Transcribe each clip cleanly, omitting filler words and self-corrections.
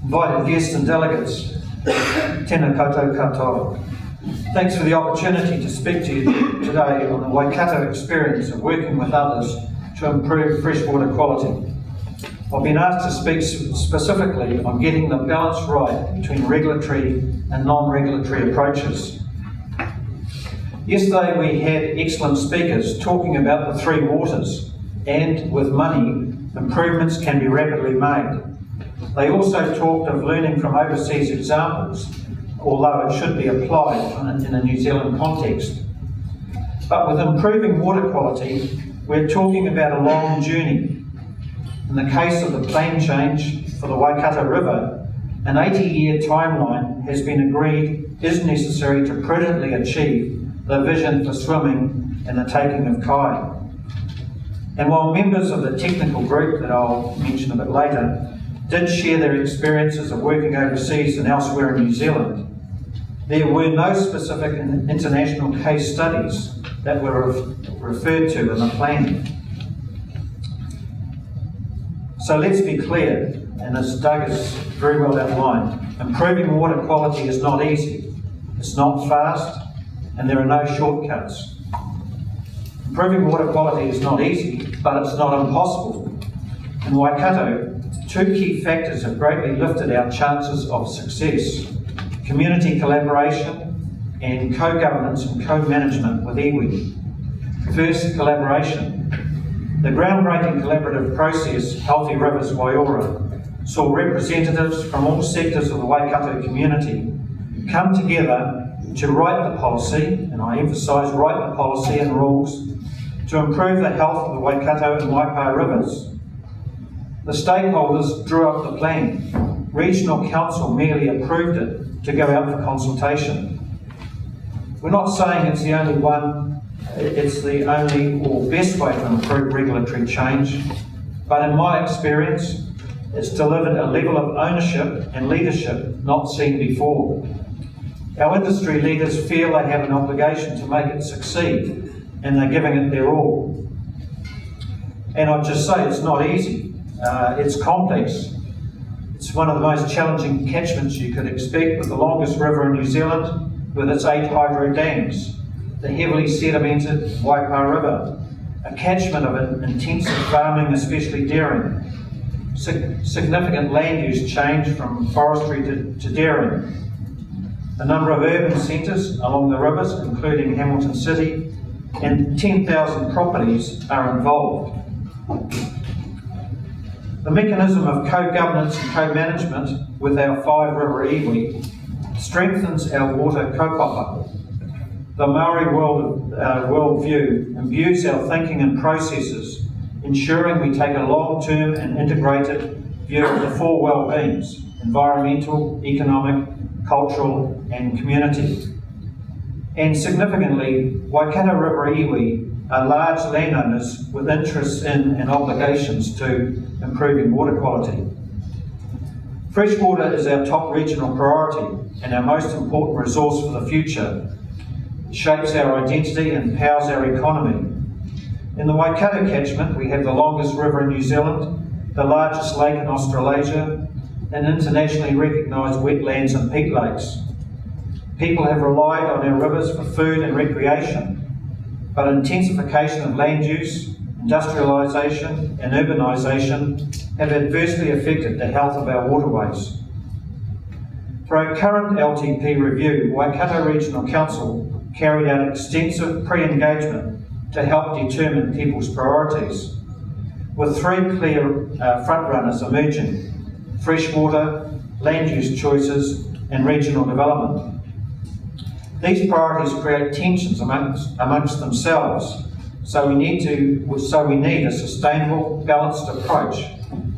invited guests and delegates, tēnā koutou katoa. Thanks for the opportunity to speak to you today on the Waikato experience of working with others to improve freshwater quality. I've been asked to speak specifically on getting the balance right between regulatory and non-regulatory approaches. Yesterday we had excellent speakers talking about the three waters, and with money, improvements can be rapidly made. They also talked of learning from overseas examples, although it should be applied in a New Zealand context. But with improving water quality, we're talking about a long journey. In the case of the plan change for the Waikato River, an 80-year timeline has been agreed is necessary to prudently achieve the vision for swimming and the taking of kai. And while members of the technical group that I'll mention a bit later did share their experiences of working overseas and elsewhere in New Zealand, there were no specific international case studies that were referred to in the plan. So let's be clear, and as Doug has very well outlined, improving water quality is not easy, it's not fast, and there are no shortcuts. Improving water quality is not easy, but it's not impossible. In Waikato, two key factors have greatly lifted our chances of success: community collaboration and co-governance and co-management with iwi. First, collaboration. The groundbreaking collaborative process, Healthy Rivers Waiora, saw representatives from all sectors of the Waikato community come together to write the policy, and I emphasise write the policy and rules, to improve the health of the Waikato and Waipa rivers. The stakeholders drew up the plan. Regional Council merely approved it to go out for consultation. We're not saying it's the only or best way to improve regulatory change, but in my experience, it's delivered a level of ownership and leadership not seen before. Our industry leaders feel they have an obligation to make it succeed, and they're giving it their all. And I'd just say it's not easy, it's complex. It's one of the most challenging catchments you could expect, with the longest river in New Zealand, with its 8 hydro dams, the heavily sedimented Waipa River, a catchment of intensive farming, especially dairying, significant land use change from forestry to dairying, a number of urban centres along the rivers, including Hamilton City, and 10,000 properties are involved. The mechanism of co-governance and co-management with our 5 river iwi strengthens our water kaupapa. The Maori worldview imbues our thinking and processes, ensuring we take a long-term and integrated view of the 4 well-beings: environmental, economic, cultural and community. And significantly, Waikato River iwi are large landowners with interests in and obligations to improving water quality. Freshwater is our top regional priority and our most important resource for the future. It shapes our identity and powers our economy. In the Waikato catchment, we have the longest river in New Zealand, the largest lake in Australasia, and internationally recognised wetlands and peat lakes. People have relied on our rivers for food and recreation, but intensification of land use, industrialisation and urbanisation have adversely affected the health of our waterways. For our current LTP review, Waikato Regional Council carried out extensive pre-engagement to help determine people's priorities, with 3 clear frontrunners emerging: freshwater, land use choices and regional development. These priorities create tensions amongst themselves, so we need a sustainable, balanced approach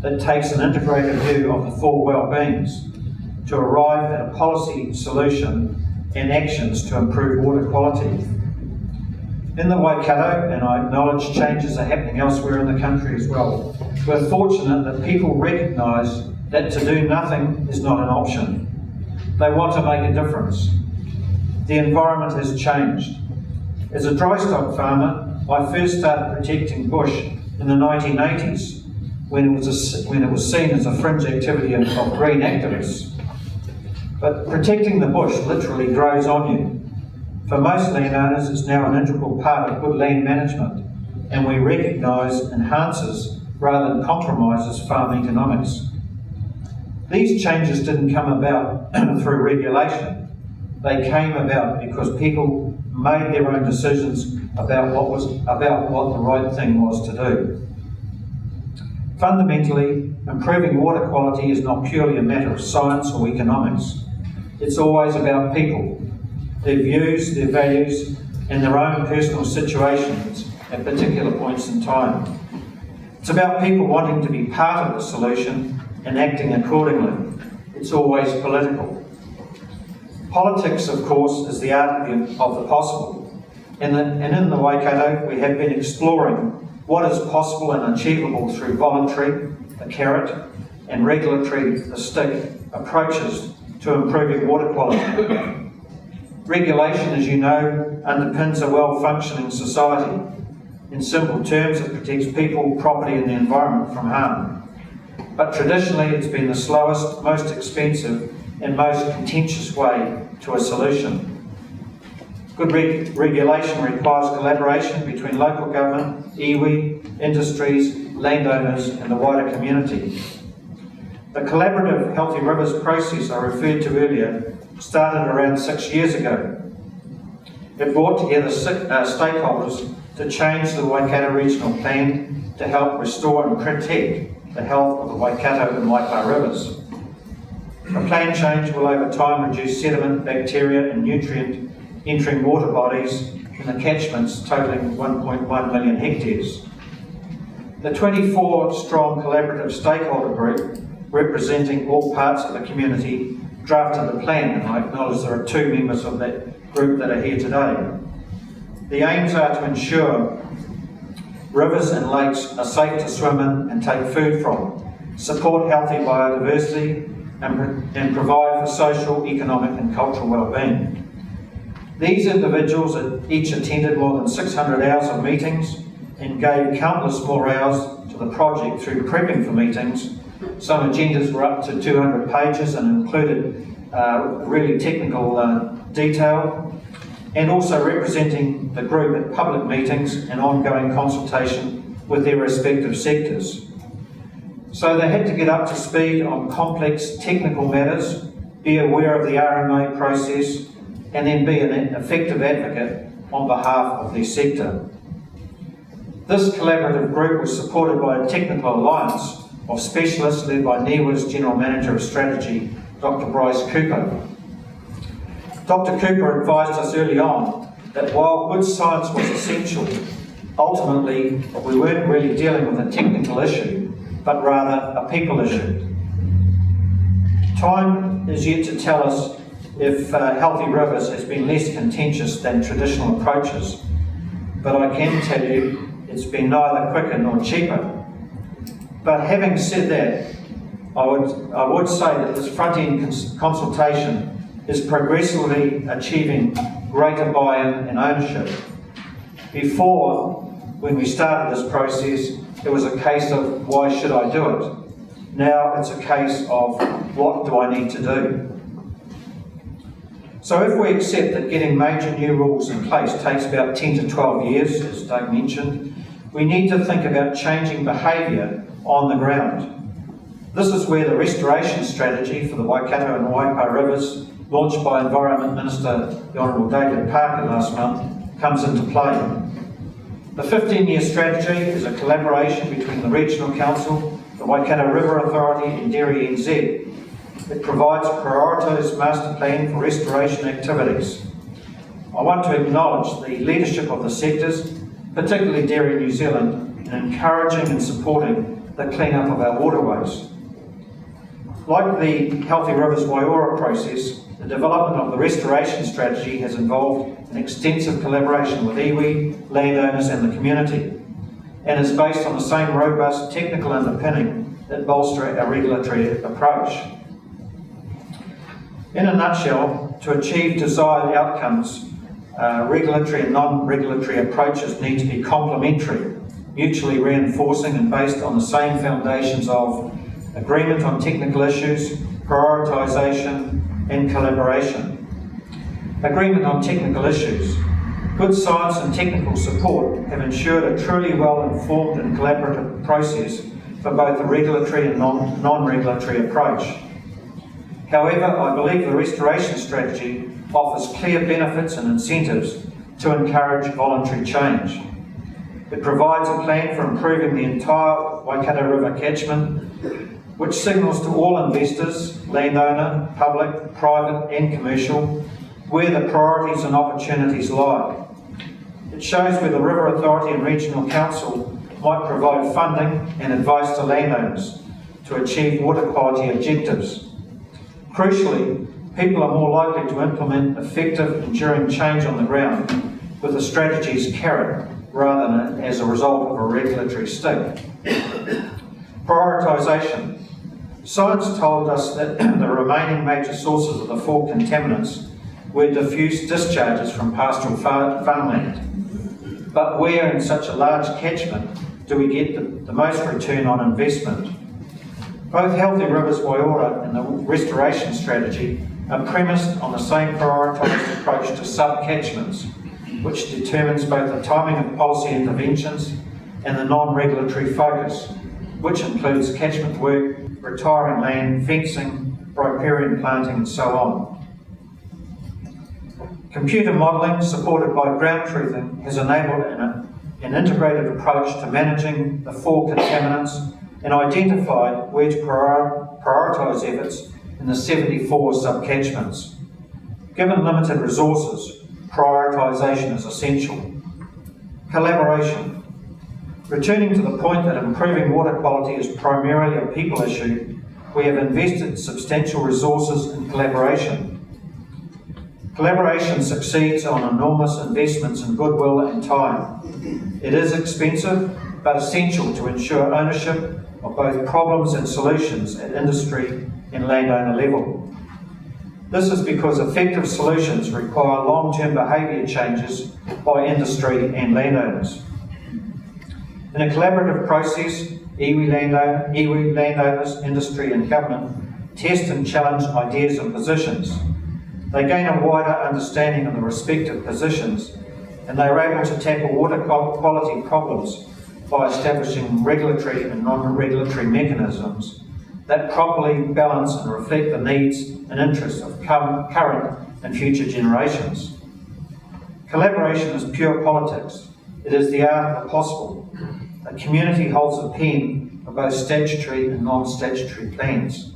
that takes an integrated view of the 4 well-beings to arrive at a policy solution and actions to improve water quality. In the Waikato, and I acknowledge changes are happening elsewhere in the country as well, we're fortunate that people recognise that to do nothing is not an option. They want to make a difference. The environment has changed. As a dry stock farmer, I first started protecting bush in the 1980s, when it was seen as a fringe activity of green activists. But protecting the bush literally grows on you. For most landowners, it's now an integral part of good land management, and we recognise enhances rather than compromises farm economics. These changes didn't come about through regulation. They came about because people made their own decisions about what the right thing was to do. Fundamentally, improving water quality is not purely a matter of science or economics. It's always about people, their views, their values, and their own personal situations at particular points in time. It's about people wanting to be part of the solution and acting accordingly. It's always political. Politics, of course, is the art of the possible. And in the Waikato, we have been exploring what is possible and achievable through voluntary, the carrot, and regulatory, the stick, approaches to improving water quality. Regulation, as you know, underpins a well-functioning society. In simple terms, it protects people, property and the environment from harm. But traditionally, it's been the slowest, most expensive and most contentious way to a solution. Good regulation requires collaboration between local government, iwi, industries, landowners and the wider community. The collaborative Healthy Rivers process I referred to earlier started around 6 years ago. It brought together stakeholders to change the Waikato Regional Plan to help restore and protect the health of the Waikato and Waipa rivers. The plan change will over time reduce sediment, bacteria and nutrient entering water bodies in the catchments totalling 1.1 million hectares. The 24-strong collaborative stakeholder group representing all parts of the community drafted the plan, and I acknowledge there are 2 members of that group that are here today. The aims are to ensure rivers and lakes are safe to swim in and take food from, support healthy biodiversity and provide for social, economic and cultural well-being. These individuals each attended more than 600 hours of meetings and gave countless more hours to the project through prepping for meetings. Some agendas were up to 200 pages and included really technical detail, and also representing the group at public meetings and ongoing consultation with their respective sectors. So they had to get up to speed on complex technical matters, be aware of the RMA process, and then be an effective advocate on behalf of their sector. This collaborative group was supported by a technical alliance of specialists led by NIWA's General Manager of Strategy, Dr. Bryce Cooper. Dr. Cooper advised us early on that while good science was essential, ultimately we weren't really dealing with a technical issue, but rather a people issue. Time is yet to tell us if Healthy Rivers has been less contentious than traditional approaches, but I can tell you it's been neither quicker nor cheaper. But having said that, I would say that this front-end consultation is progressively achieving greater buy-in and ownership. Before, when we started this process, it was a case of why should I do it? Now it's a case of what do I need to do? So if we accept that getting major new rules in place takes about 10 to 12 years, as Doug mentioned, we need to think about changing behaviour on the ground. This is where the restoration strategy for the Waikato and Waipa rivers, launched by Environment Minister the Honourable David Parker last month, comes into play. The 15-year strategy is a collaboration between the Regional Council, the Waikato River Authority and Dairy NZ. It provides a prioritised master plan for restoration activities. I want to acknowledge the leadership of the sectors, particularly Dairy New Zealand, in encouraging and supporting the clean-up of our waterways. Like the Healthy Rivers Waiora process, the development of the restoration strategy has involved an extensive collaboration with iwi, landowners and the community, and is based on the same robust technical underpinning that bolster our regulatory approach. In a nutshell, to achieve desired outcomes, regulatory and non-regulatory approaches need to be complementary. mutually reinforcing and based on the same foundations of agreement on technical issues, prioritisation and collaboration. Agreement on technical issues. Good science and technical support have ensured a truly well-informed and collaborative process for both the regulatory and non-regulatory approach. However, I believe the restoration strategy offers clear benefits and incentives to encourage voluntary change. It provides a plan for improving the entire Waikato River catchment, which signals to all investors, landowner, public, private and commercial, where the priorities and opportunities lie. It shows where the River Authority and Regional Council might provide funding and advice to landowners to achieve water quality objectives. Crucially, people are more likely to implement effective, enduring change on the ground with the strategy's carrot rather than as a result of a regulatory stick. Prioritisation. Science told us that the remaining major sources of the four contaminants were diffuse discharges from pastoral farmland. But where in such a large catchment do we get the most return on investment? Both Healthy Rivers Waiora and the restoration strategy are premised on the same prioritised approach to sub-catchments, which determines both the timing of policy interventions and the non-regulatory focus, which includes catchment work, retiring land, fencing, riparian planting and so on. Computer modelling supported by ground truthing has enabled an integrated approach to managing the four contaminants and identified where to prioritise efforts in the 74 sub-catchments. Given limited resources, prioritisation is essential. Collaboration. Returning to the point that improving water quality is primarily a people issue, we have invested substantial resources in collaboration. Collaboration succeeds on enormous investments in goodwill and time. It is expensive, but essential to ensure ownership of both problems and solutions at industry and landowner level. This is because effective solutions require long-term behaviour changes by industry and landowners. In a collaborative process, iwi landowners, industry and government test and challenge ideas and positions. They gain a wider understanding of the respective positions and they are able to tackle water quality problems by establishing regulatory and non-regulatory mechanisms that properly balance and reflect the needs and interests of current and future generations. Collaboration is pure politics. It is the art of the possible. A community holds a pen for both statutory and non-statutory plans.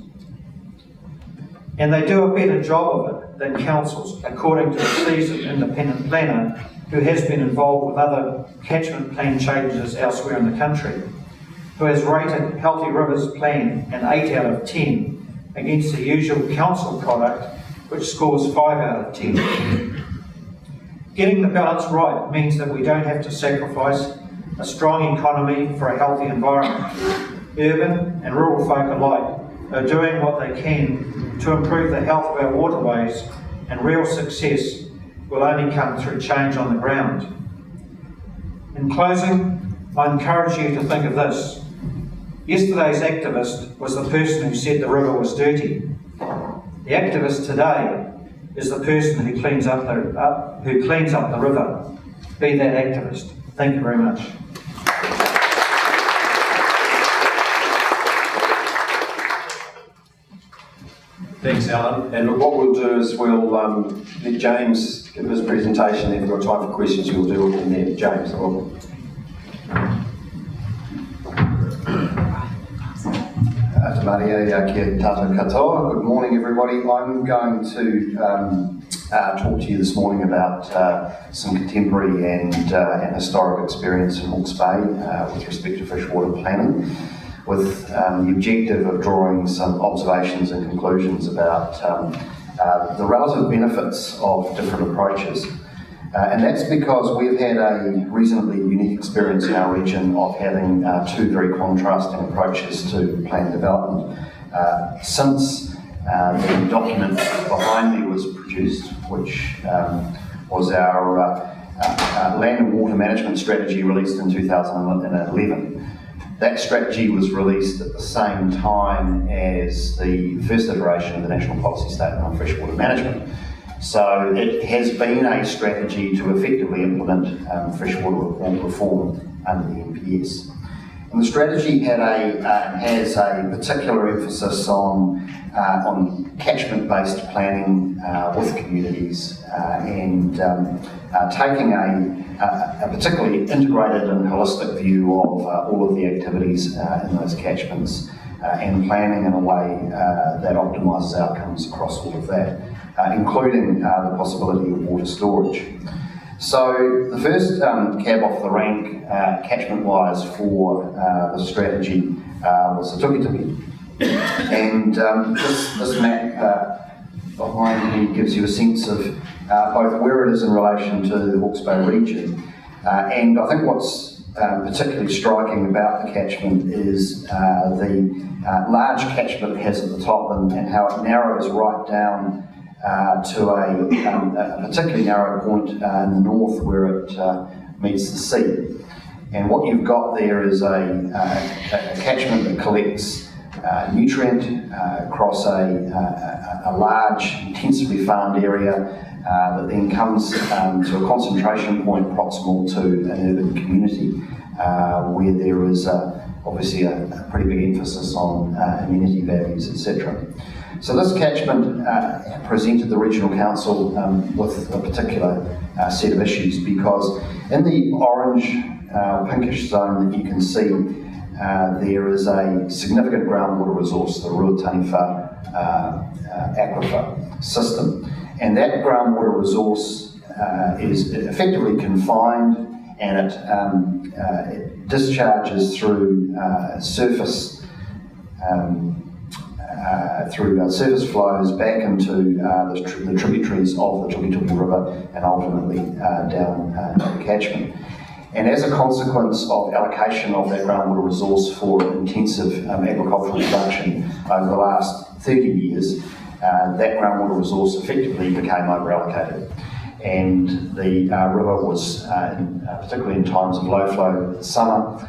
And they do a better job of it than councils, according to a seasoned independent planner who has been involved with other catchment plan changes elsewhere in the country, who has rated Healthy Rivers Plan an 8 out of 10 against the usual council product, which scores 5 out of 10. Getting the balance right means that we don't have to sacrifice a strong economy for a healthy environment. Urban and rural folk alike are doing what they can to improve the health of our waterways, and real success will only come through change on the ground. In closing, I encourage you to think of this. Yesterday's activist was the person who said the river was dirty. The activist today is the person who cleans up the river. Be that activist. Thank you very much. Thanks, Alan. And what we'll do is we'll let James give his presentation. If we've got time for questions, we'll do it in there. James, welcome. Te Maria kia tātou katoa. Good morning, everybody. I'm going to talk to you this morning about some contemporary and historic experience in Hawke's Bay with respect to freshwater planning, with the objective of drawing some observations and conclusions about the relative benefits of different approaches. And that's because we've had a reasonably unique experience in our region of having two very contrasting approaches to plan development. Since the document behind me was produced, which was our land and water management strategy released in 2011. That strategy was released at the same time as the first iteration of the National Policy Statement on Freshwater Management. So it has been a strategy to effectively implement freshwater reform under the NPS. And the strategy has a particular emphasis on catchment-based planning with communities and taking a particularly integrated and holistic view of all of the activities in those catchments and planning in a way that optimises outcomes across all of that, including the possibility of water storage. So the first cab off the rank catchment-wise for the strategy was the Tukituki. And this map behind me gives you a sense of both where it is in relation to the Hawke's Bay region. And I think what's particularly striking about the catchment is the large catchment it has at the top and how it narrows right down to a particularly narrow point in the north where it meets the sea. And what you've got there is a catchment that collects nutrient across a large, intensively farmed area that then comes to a concentration point proximal to an urban community where there is obviously a pretty big emphasis on amenity values, etc. So this catchment presented the Regional Council with a particular set of issues because in the orange, pinkish zone that you can see, there is a significant groundwater resource, the Ruataniwha aquifer system. And that groundwater resource is effectively confined and it discharges through surface surface flows back into the tributaries of the Tukituki River and ultimately down the catchment. And as a consequence of allocation of that groundwater resource for intensive agricultural production over the last 30 years, that groundwater resource effectively became over-allocated. And the river was, particularly in times of low flow summer,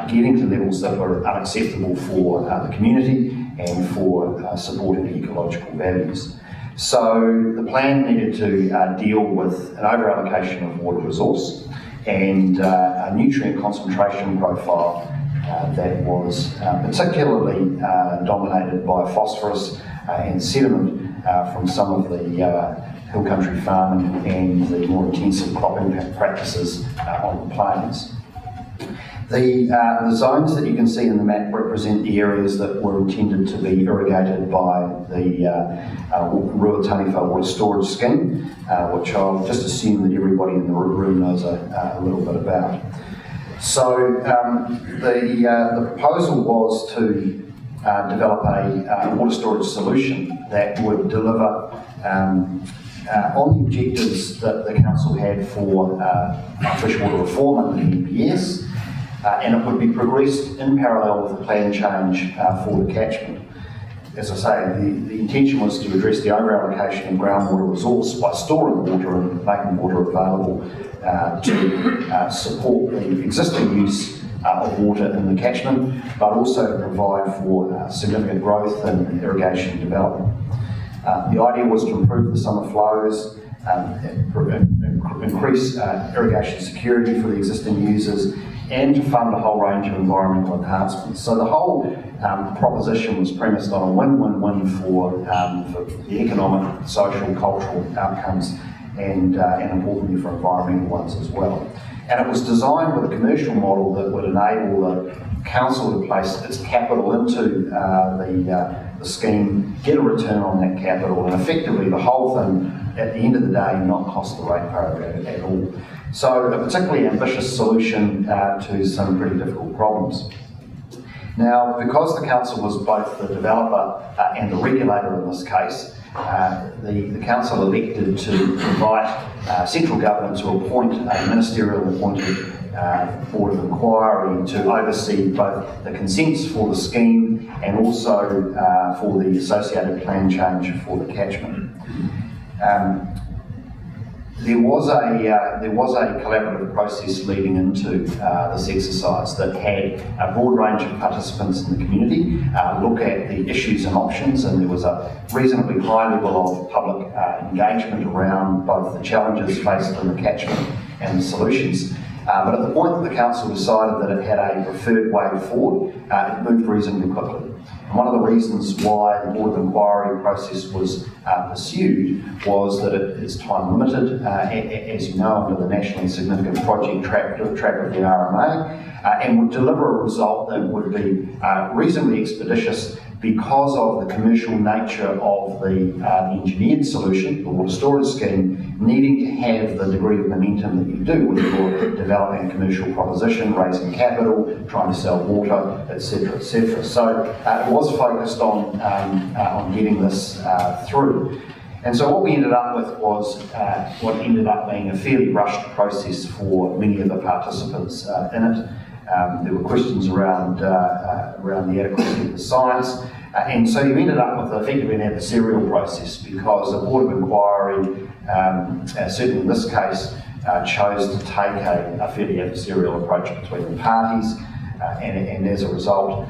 getting to levels that were unacceptable for the community and for supporting ecological values. So the plan needed to deal with an over-allocation of water resource and a nutrient concentration profile that was particularly dominated by phosphorus and sediment from some of the hill country farming and the more intensive cropping practices on the plains. The zones that you can see in the map represent the areas that were intended to be irrigated by the Ruataniwha water storage scheme, which I'll just assume that everybody in the room knows a little bit about. So the proposal was to develop a water storage solution that would deliver on the objectives that the council had for freshwater reform under the NPS. And it would be progressed in parallel with the plan change for the catchment. As I say, the intention was to address the over-allocation of groundwater resource by storing water and making water available to support the existing use of water in the catchment, but also to provide for significant growth and irrigation development. The idea was to improve the summer flows, increase irrigation security for the existing users, and to fund a whole range of environmental enhancements. So the whole proposition was premised on a win-win-win for the economic, social, cultural outcomes and importantly for environmental ones as well. And it was designed with a commercial model that would enable the council to place its capital into the scheme, get a return on that capital, and effectively the whole thing, at the end of the day, not cost the ratepayer at all. So a particularly ambitious solution to some pretty difficult problems. Now, because the council was both the developer and the regulator in this case, the council elected to invite central government to appoint a ministerial appointed board of inquiry to oversee both the consents for the scheme and also for the associated plan change for the catchment. There was a collaborative process leading into this exercise that had a broad range of participants in the community look at the issues and options, and there was a reasonably high level of public engagement around both the challenges faced in the catchment and the solutions. But at the point that the council decided that it had a preferred way forward, it moved reasonably quickly. And one of the reasons why the Board of Inquiry process was pursued was that it is time limited, as you know, under the nationally significant project track of the RMA, and would deliver a result that would be reasonably expeditious because of the commercial nature of the engineered solution, the water storage scheme, needing to have the degree of momentum that you do when you're developing a commercial proposition, raising capital, trying to sell water, etc., etc. So it was focused on getting this through. And so what we ended up with was what ended up being a fairly rushed process for many of the participants in it. There were questions around the adequacy of the science, and so you ended up with effectively an adversarial process because the Board of Inquiry, certainly in this case, chose to take a fairly adversarial approach between the parties, and as a result,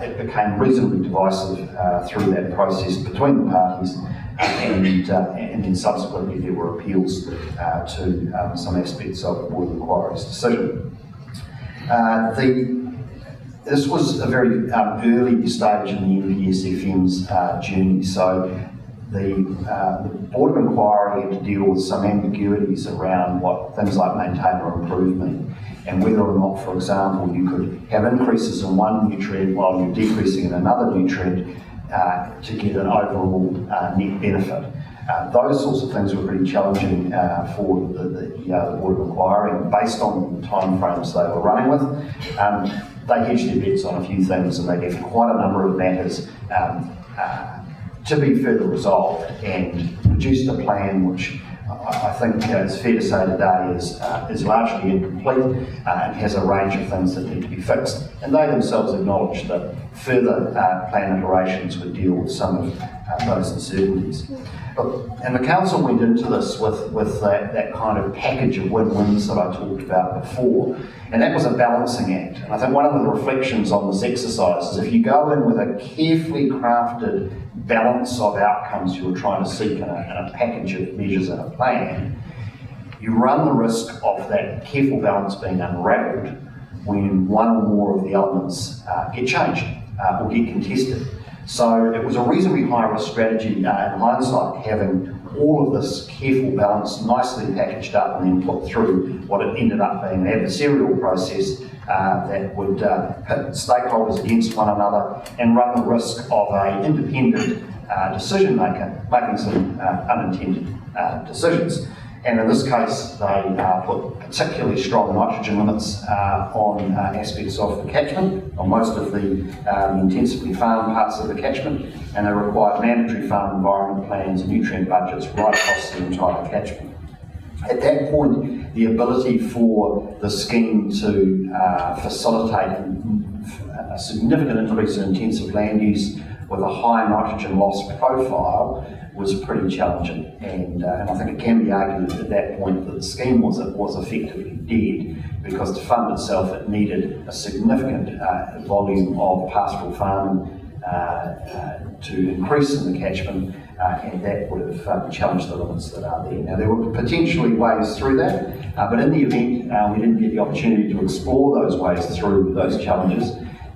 it became reasonably divisive through that process between the parties, and then subsequently there were appeals to some aspects of the Board of Inquiry's decision. This was a very early stage in the NPSFM's journey, so the Board of Inquiry had to deal with some ambiguities around what things like maintain or improve mean, and whether or not, for example, you could have increases in one nutrient while you're decreasing in another nutrient to get an overall net benefit. Those sorts of things were pretty challenging for the Board of Inquiry, based on the timeframes they were running with. They hedged their bets on a few things, and they left quite a number of matters to be further resolved, and produced a plan which I think it's fair to say today is largely incomplete and has a range of things that need to be fixed. And they themselves acknowledge that further plan iterations would deal with some of those uncertainties. And the council went into this with that kind of package of win-wins that I talked about before, and that was a balancing act. And I think one of the reflections on this exercise is if you go in with a carefully crafted balance of outcomes you're trying to seek in a package of measures and a plan, you run the risk of that careful balance being unravelled when one or more of the elements get changed or get contested. So it was a reasonably high-risk strategy in hindsight, having all of this careful balance nicely packaged up and then put through what it ended up being an adversarial process that would pit stakeholders against one another and run the risk of an independent decision maker making some unintended decisions. And in this case, they put particularly strong nitrogen limits on aspects of the catchment, on most of the intensively farmed parts of the catchment, and they required mandatory farm environment plans and nutrient budgets right across the entire catchment. At that point, the ability for the scheme to facilitate a significant increase in intensive land use with a high nitrogen loss profile was pretty challenging, and I think it can be argued at that point that the scheme was effectively dead, because to fund itself it needed a significant volume of pastoral farming to increase in the catchment, and that would have challenged the limits that are there. Now, there were potentially ways through that, but in the event we didn't get the opportunity to explore those ways through those challenges,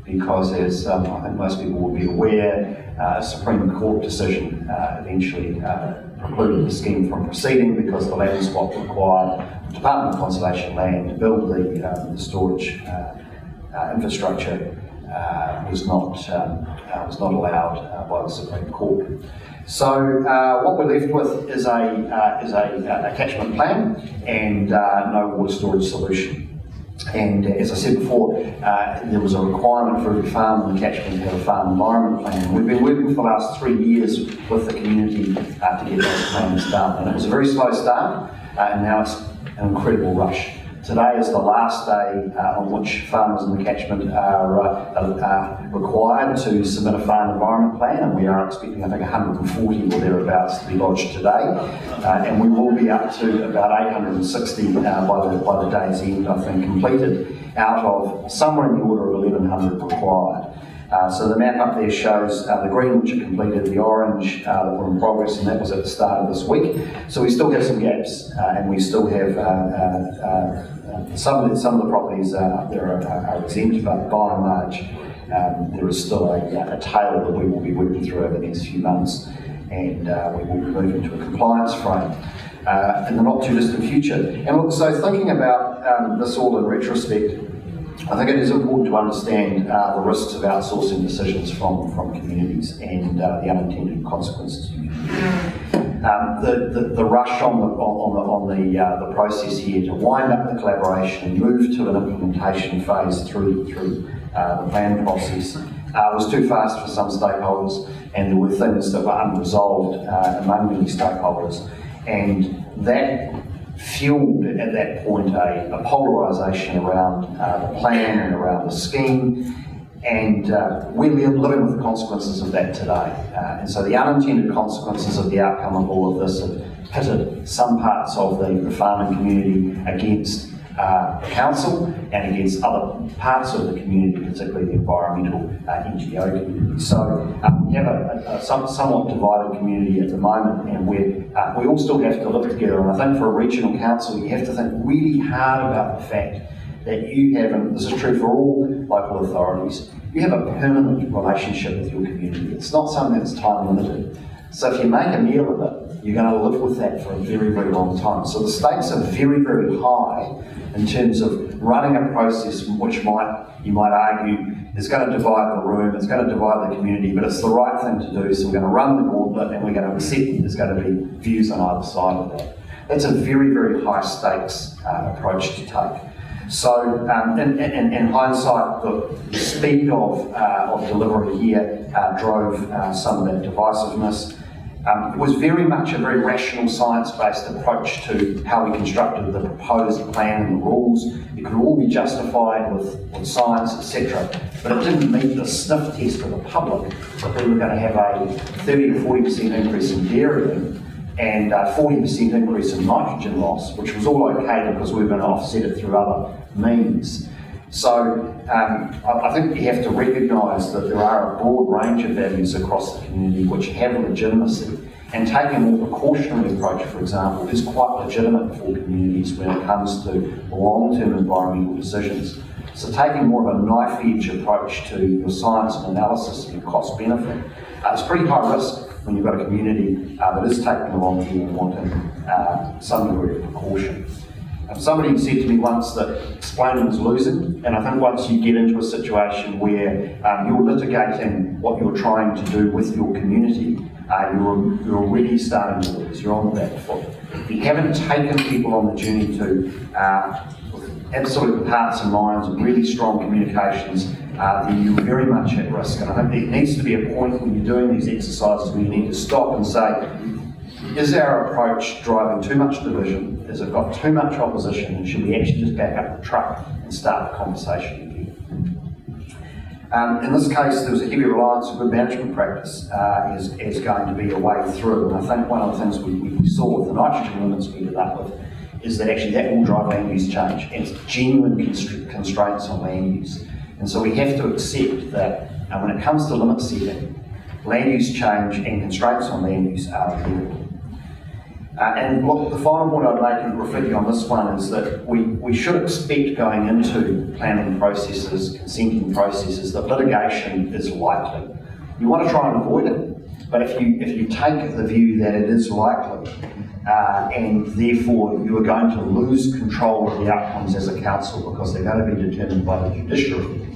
because as I think most people will be aware, a Supreme Court decision eventually precluded the scheme from proceeding because the land swap required the Department of Conservation land to build the storage infrastructure was not allowed by the Supreme Court. So what we're left with is a catchment plan and no water storage solution. And as I said before, there was a requirement for every farm in the catchment to have a farm environment plan. We've been working for the last 3 years with the community to get those plans done. And it was a very slow start, and now it's an incredible rush Today is the last day on which farmers in the catchment are required to submit a farm environment plan, and we are expecting, I think, 140 or thereabouts to be lodged today, and we will be up to about 860 by the day's end, I think, completed, out of somewhere in the order of 1,100 required. So the map up there shows the green, which are completed, the orange that were in progress, and that was at the start of this week. So we still have some gaps, and we still have some of the properties up there are exempt, but by and large there is still a tail that we will be working through over the next few months, and we will be moving to a compliance frame in the not too distant future. And look, so thinking about this all in retrospect, I think it is important to understand the risks of outsourcing decisions from communities and the unintended consequences. The rush on the process here to wind up the collaboration and move to an implementation phase through the plan process was too fast for some stakeholders, and there were things that were unresolved among many stakeholders, and that fueled at that point a polarisation around the plan and around the scheme, and we're living with the consequences of that today. And so the unintended consequences of the outcome of all of this have pitted some parts of the farming community against the council and against other parts of the community, particularly the environmental NGO community. So we have a somewhat divided community at the moment, and we all still have to live together. And I think for a regional council, you have to think really hard about the fact that you have, and this is true for all local authorities, you have a permanent relationship with your community. It's not something that's time limited. So if you make a meal of it, you're going to live with that for a very, very long time. So the stakes are very, very high in terms of running a process which you might argue is going to divide the room, it's going to divide the community, but it's the right thing to do. So we're going to run the gauntlet, and we're going to accept there's going to be views on either side of that. That's a very, very high stakes approach to take. So, in hindsight, the speed of delivery here drove some of that divisiveness. It was very much a very rational, science-based approach to how we constructed the proposed plan and the rules. It could all be justified with science, etc. But it didn't meet the sniff test of the public that we were going to have a 30 to 40% increase in dairying and a 40% increase in nitrogen loss, which was all okay because we were going to offset it through other means. So I think you have to recognise that there are a broad range of values across the community which have legitimacy, and taking a more precautionary approach, for example, is quite legitimate for communities when it comes to long-term environmental decisions. So taking more of a knife-edge approach to your science and analysis and your cost-benefit is pretty high risk when you've got a community that is taking a long view and wanting some degree of precaution. Somebody said to me once that explaining is losing, and I think once you get into a situation where you're litigating what you're trying to do with your community, you're already starting to lose, you're on the back foot. If you haven't taken people on the journey to absolute hearts and minds and really strong communications, then you're very much at risk. And I think there needs to be a point when you're doing these exercises where you need to stop and say, is our approach driving too much division? Has it got too much opposition? And should we actually just back up the truck and start the conversation again? In this case, there was a heavy reliance on good management practice is going to be a way through. And I think one of the things we saw with the nitrogen limits we ended up with is that actually that will drive land use change, and it's genuine constraints on land use. And so we have to accept that when it comes to limit setting, land use change and constraints on land use are inevitable. And look, the final point I'd make, and reflecting on this one, is that we should expect going into planning processes, consenting processes, that litigation is likely. You want to try and avoid it, but if you take the view that it is likely, and therefore you are going to lose control of the outcomes as a council because they're going to be determined by the judiciary,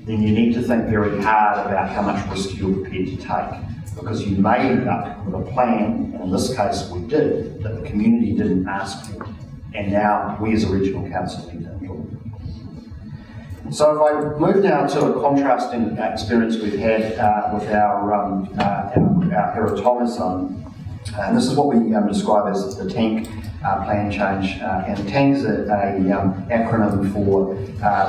then you need to think very hard about how much risk you're prepared to take. Because you may end up with a plan, and in this case we did, that the community didn't ask for, and now we as a regional council need to implement. So if I move now to a contrasting experience we've had with our Hera Thomas zone, And this is what we describe as the TANK plan change. And TANK is an acronym for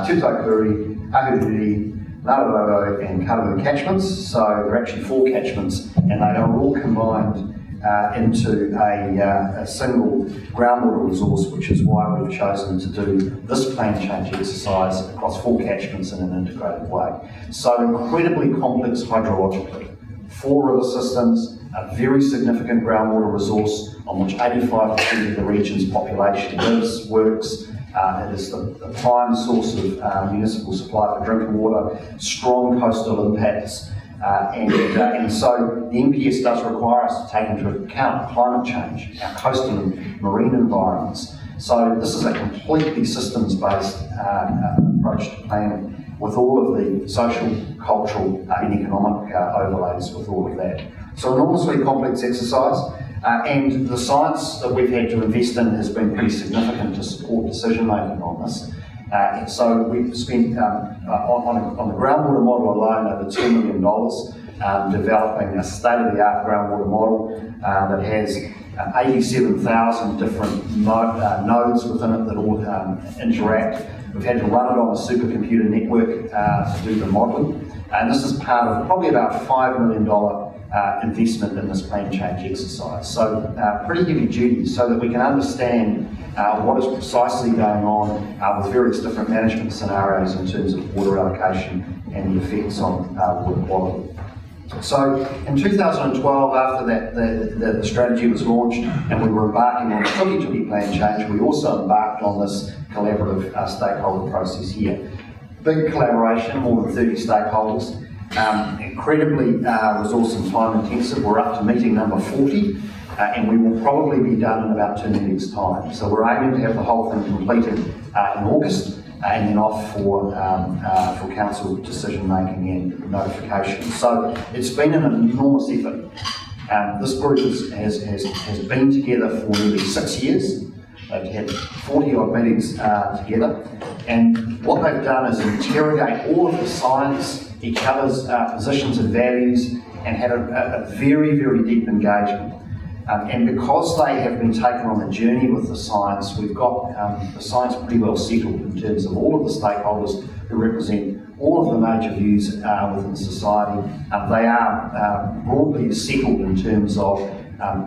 Tūtokuri, Ahuriri, Ngāraroto and Karamu catchments. So there are actually 4 catchments, and they are all combined into a single groundwater resource, which is why we've chosen to do this plan change exercise across 4 catchments in an integrated way. So incredibly complex hydrologically. 4 river systems, a very significant groundwater resource on which 85% of the region's population lives, works. It is the prime source of municipal supply for drinking water, strong coastal impacts, and so the NPS does require us to take into account climate change, our coastal and marine environments. So this is a completely systems-based approach to planning, with all of the social, cultural and economic overlays with all of that. So enormously complex exercise, and the science that we've had to invest in has been pretty significant to support decision making on this. And so we've spent on the groundwater model alone over $2 million developing a state-of-the-art groundwater model that has 87,000 different nodes within it that all interact. We've had to run it on a supercomputer network to do the modelling, and this is part of probably about $5 million investment in this plan change exercise. So pretty heavy duty, so that we can understand what is precisely going on with various different management scenarios in terms of water allocation and the effects on water quality. So in 2012, after that the strategy was launched and we were embarking on the Tuki plan change, we also embarked on this collaborative stakeholder process here. Big collaboration, more than 30 stakeholders, incredibly resource and time intensive. We're up to meeting number 40. And we will probably be done in about 2 meetings' time. So we're aiming to have the whole thing completed in August, and then off for council decision making and notification. So it's been an enormous effort. This group has been together for nearly 6 years. They've had 40 odd meetings together, and what they've done is interrogate all of the science, each other's positions and values, and had a very, very deep engagement. And because they have been taken on the journey with the science, we've got the science pretty well settled in terms of all of the stakeholders who represent all of the major views within society. They are broadly settled in terms of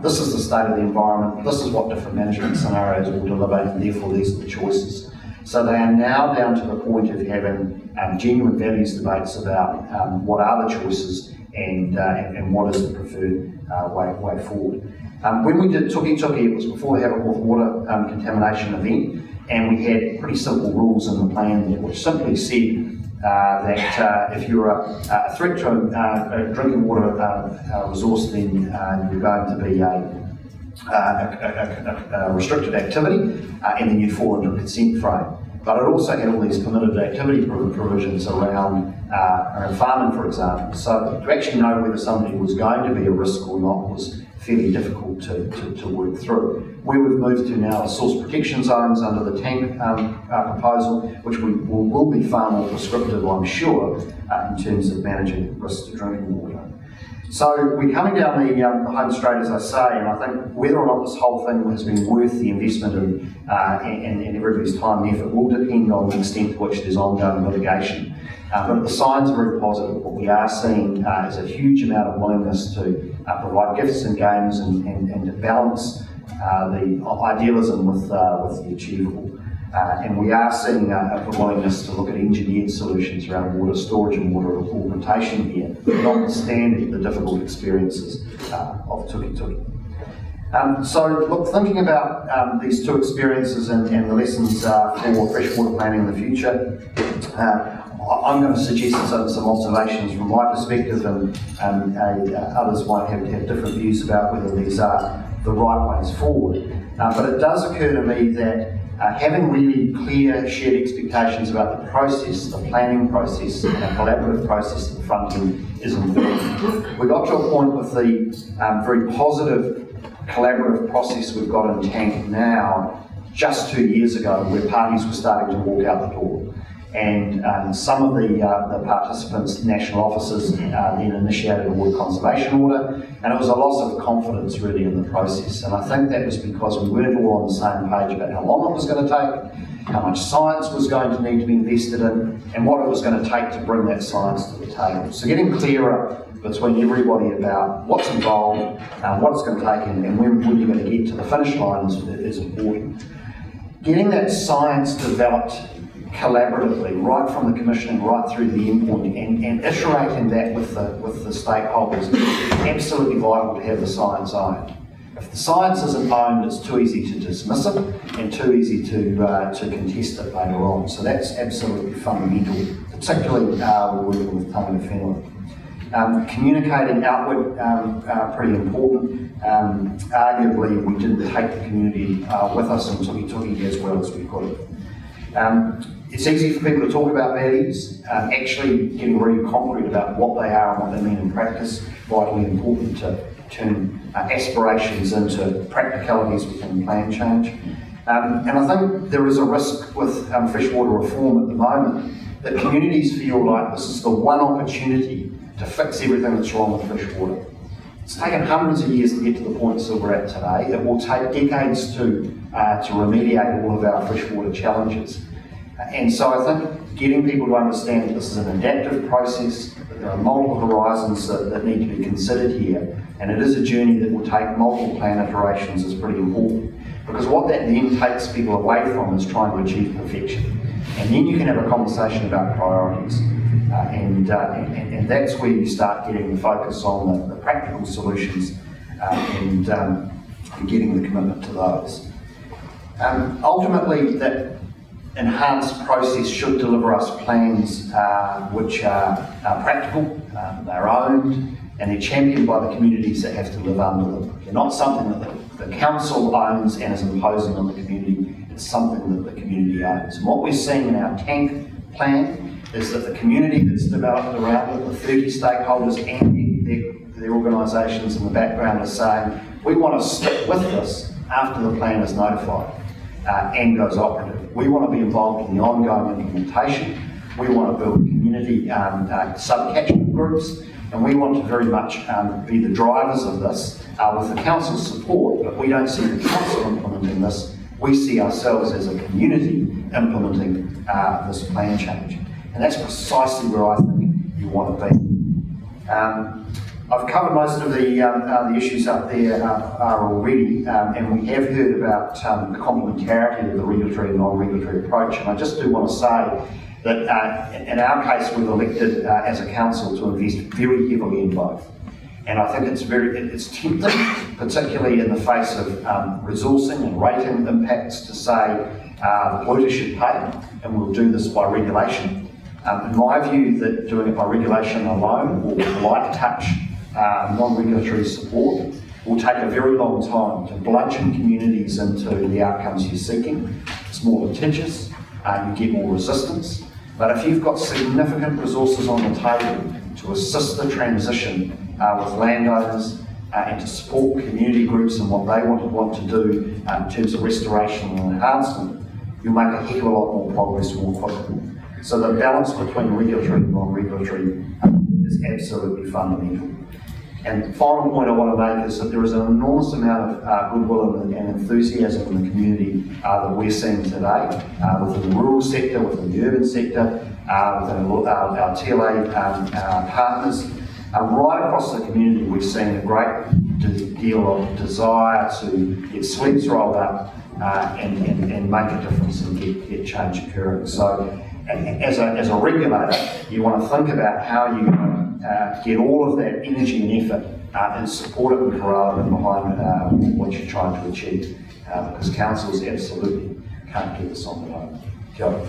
this is the state of the environment, this is what different management scenarios will deliver, and therefore these are the choices. So they are now down to the point of having genuine values debates about what are the choices and what is the preferred way forward. When we did Tuki, it was before the Haverforth water contamination event, and we had pretty simple rules in the plan there, which simply said that if you're a threat to a drinking water resource, then you're going to be a restricted activity, and then you fall into a consent frame. But it also had all these permitted activity provisions around farming, for example. So to actually know whether somebody was going to be a risk or not was fairly difficult to work through. Where we've moved to now are source protection zones under the TANK proposal, which will be far more prescriptive, I'm sure, in terms of managing risks to drinking water. So we're coming down the home straight, as I say, and I think whether or not this whole thing has been worth the investment and everybody's time and effort will depend on the extent to which there's ongoing litigation. But the signs are very positive. What we are seeing is a huge amount of willingness to provide gifts and games and to balance the idealism with the achievable. And we are seeing a willingness to look at engineered solutions around water storage and water augmentation here, notwithstanding the difficult experiences of Tuki. So, look, thinking about these 2 experiences and the lessons for freshwater planning in the future, I'm going to suggest some observations from my perspective, and others might have different views about whether these are the right ways forward. But it does occur to me that having really clear shared expectations about the process, the planning process, and a collaborative process at the front end is important. We got to a point with the very positive collaborative process we've got in TANK now, just 2 years ago, where parties were starting to walk out the door. and some of the participants, national officers, then initiated a water conservation order, and it was a loss of confidence really in the process. And I think that was because we weren't all on the same page about how long it was going to take, how much science was going to need to be invested in, and what it was going to take to bring that science to the table. So getting clearer between everybody about what's involved, what it's going to take, and when you're going to get to the finish line is important. Getting that science developed collaboratively, right from the commissioning right through the endpoint, and iterating that with the stakeholders is absolutely vital to have the science owned. If the science isn't owned, it's too easy to dismiss it and too easy to contest it later on. So that's absolutely fundamental, particularly we're working with tangata whenua. Communicating outward, pretty important. Arguably, we didn't take the community with us in tuki as well as we could have. It's easy for people to talk about values. Actually getting really concrete about what they are and what they mean in practice, vitally important to turn aspirations into practicalities within plan change. And I think there is a risk with freshwater reform at the moment that communities feel like this is the one opportunity to fix everything that's wrong with freshwater. It's taken hundreds of years to get to the points that we're at today. It will take decades to remediate all of our freshwater challenges. And so I think getting people to understand that this is an adaptive process, that there are multiple horizons that need to be considered here, and it is a journey that will take multiple plan iterations is pretty important. Because what that then takes people away from is trying to achieve perfection. And then you can have a conversation about priorities. And that's where you start getting the focus on the practical solutions and getting the commitment to those. Ultimately, that enhanced process should deliver us plans which are practical, they're owned, and they're championed by the communities that have to live under them. They're not something that the council owns and is imposing on the community, it's something that the community owns. And what we're seeing in our tank plan is that the community that's developed around it, the 30 stakeholders and their organisations in the background are saying, we want to stick with this after the plan is notified and goes operative. We want to be involved in the ongoing implementation. We want to build community sub-catchment groups, and we want to very much be the drivers of this with the council's support, but we don't see the council implementing this. We see ourselves as a community implementing this plan change. And that's precisely where I think you want to be. I've covered most of the issues up there already, and we have heard about the complementarity of the regulatory and non-regulatory approach. And I just do want to say that in our case, we've elected as a council to invest very heavily in both. And I think it's tempting, particularly in the face of resourcing and rating impacts, to say the polluter should pay, and we'll do this by regulation. In my view, that doing it by regulation alone or with light touch non-regulatory support will take a very long time to bludgeon communities into the outcomes you're seeking. It's more litigious, you get more resistance. But if you've got significant resources on the table to assist the transition with landowners and to support community groups and what they want to do in terms of restoration and enhancement, you'll make a heck of a lot more progress more quickly. So the balance between regulatory and non-regulatory is absolutely fundamental. And the final point I want to make is that there is an enormous amount of goodwill and enthusiasm in the community that we're seeing today, within the rural sector, within the urban sector, within our TLA partners. Right across the community, we're seeing a great deal of desire to get sleeves rolled up and make a difference and get change occurring. So, as a regulator, you want to think about how you get all of that energy and effort and support it and corral it behind what you're trying to achieve. Because councils absolutely can't do this on their own. Kia ora.